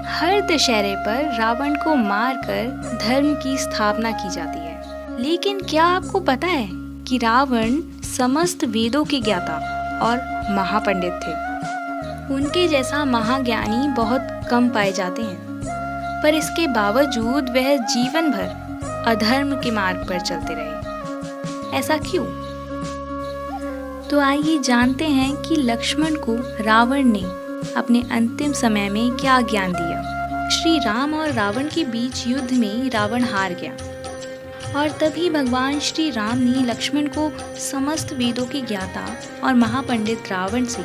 हर दशहरे पर रावण को मारकर धर्म की स्थापना की जाती है। लेकिन क्या आपको पता है कि रावण समस्त वेदों के ज्ञाता और महापंडित थे। उनके जैसा महाज्ञानी बहुत कम पाए जाते हैं, पर इसके बावजूद वह जीवन भर अधर्म के मार्ग पर चलते रहे। ऐसा क्यों? तो आइए जानते हैं कि लक्ष्मण को रावण ने अपने अंतिम समय में क्या ज्ञान दिया। श्री राम और रावण के बीच युद्ध में रावण हार गया और तभी भगवान श्री राम ने लक्ष्मण को समस्त वेदों के ज्ञाता और महापंडित रावण से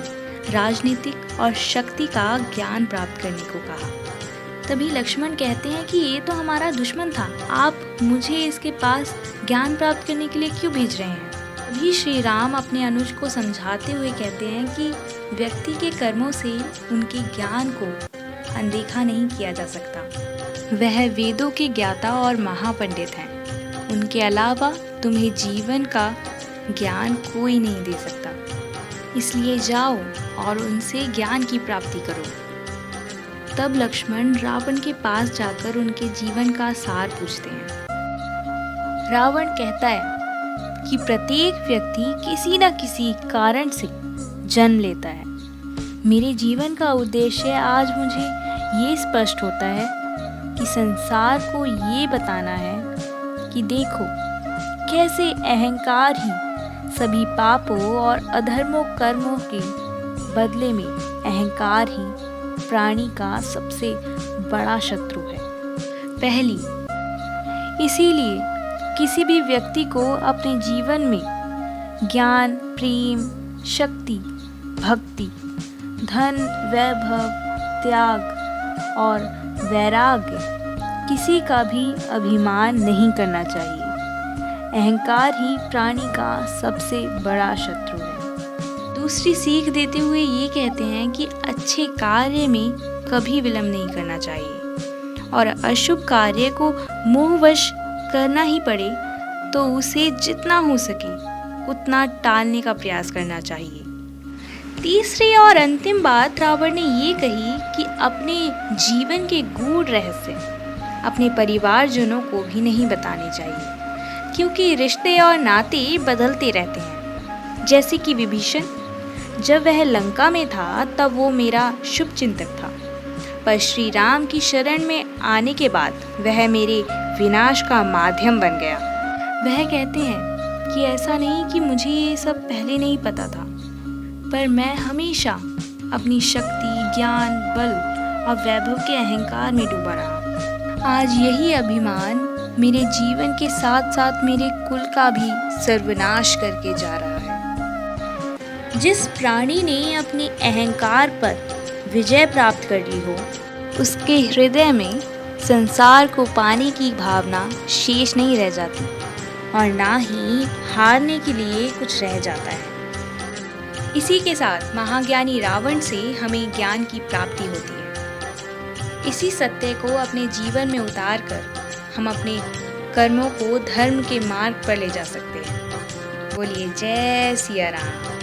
राजनीतिक और शक्ति का ज्ञान प्राप्त करने को कहा। तभी लक्ष्मण कहते हैं कि ये तो हमारा दुश्मन था, आप मुझे इसके पास ज्ञान प्राप्त करने के लिए क्यों भेज रहे हैं? तभी श्री राम अपने अनुज को समझाते हुए कहते हैं कि व्यक्ति के कर्मों से उनके ज्ञान को अनदेखा नहीं किया जा सकता। वह वेदों के ज्ञाता और महापंडित हैं। उनके अलावा तुम्हें जीवन का ज्ञान कोई नहीं दे सकता। इसलिए जाओ और उनसे ज्ञान की प्राप्ति करो। तब लक्ष्मण रावण के पास जाकर उनके जीवन का सार पूछते हैं। रावण कहता है कि प्रत्येक व्यक्ति किसी न किसी कारण से जन्म लेता है। मेरे जीवन का उद्देश्य आज मुझे ये स्पष्ट होता है कि संसार को ये बताना है कि देखो कैसे अहंकार ही सभी पापों और अधर्मों कर्मों के बदले में अहंकार ही प्राणी का सबसे बड़ा शत्रु है। पहली, इसीलिए किसी भी व्यक्ति को अपने जीवन में ज्ञान, प्रेम, शक्ति, भक्ति, धन, वैभव, त्याग और वैराग्य किसी का भी अभिमान नहीं करना चाहिए। अहंकार ही प्राणी का सबसे बड़ा शत्रु है। दूसरी सीख देते हुए ये कहते हैं कि अच्छे कार्य में कभी विलंब नहीं करना चाहिए और अशुभ कार्य को मोहवश करना ही पड़े तो उसे जितना हो सके उतना टालने का प्रयास करना चाहिए। तीसरी और अंतिम बात रावण ने ये कही कि अपने जीवन के गूढ़ रहस्य अपने परिवारजनों को भी नहीं बताने चाहिए, क्योंकि रिश्ते और नाते बदलते रहते हैं। जैसे कि विभीषण, जब वह लंका में था तब वो मेरा शुभ चिंतक था, पर श्री राम की शरण में आने के बाद वह मेरे विनाश का माध्यम बन गया। वह कहते हैं कि ऐसा नहीं कि मुझे ये सब पहले नहीं पता था, पर मैं हमेशा अपनी शक्ति, ज्ञान, बल और वैभव के अहंकार में डूबा रहा। आज यही अभिमान मेरे जीवन के साथ साथ मेरे कुल का भी सर्वनाश करके जा रहा है। जिस प्राणी ने अपने अहंकार पर विजय प्राप्त कर ली हो, उसके हृदय में संसार को पाने की भावना शेष नहीं रह जाती और ना ही हारने के लिए कुछ रह जाता है। इसी के साथ महाज्ञानी रावण से हमें ज्ञान की प्राप्ति होती है। इसी सत्य को अपने जीवन में उतार कर हम अपने कर्मों को धर्म के मार्ग पर ले जा सकते हैं। बोलिए जय सिया राम।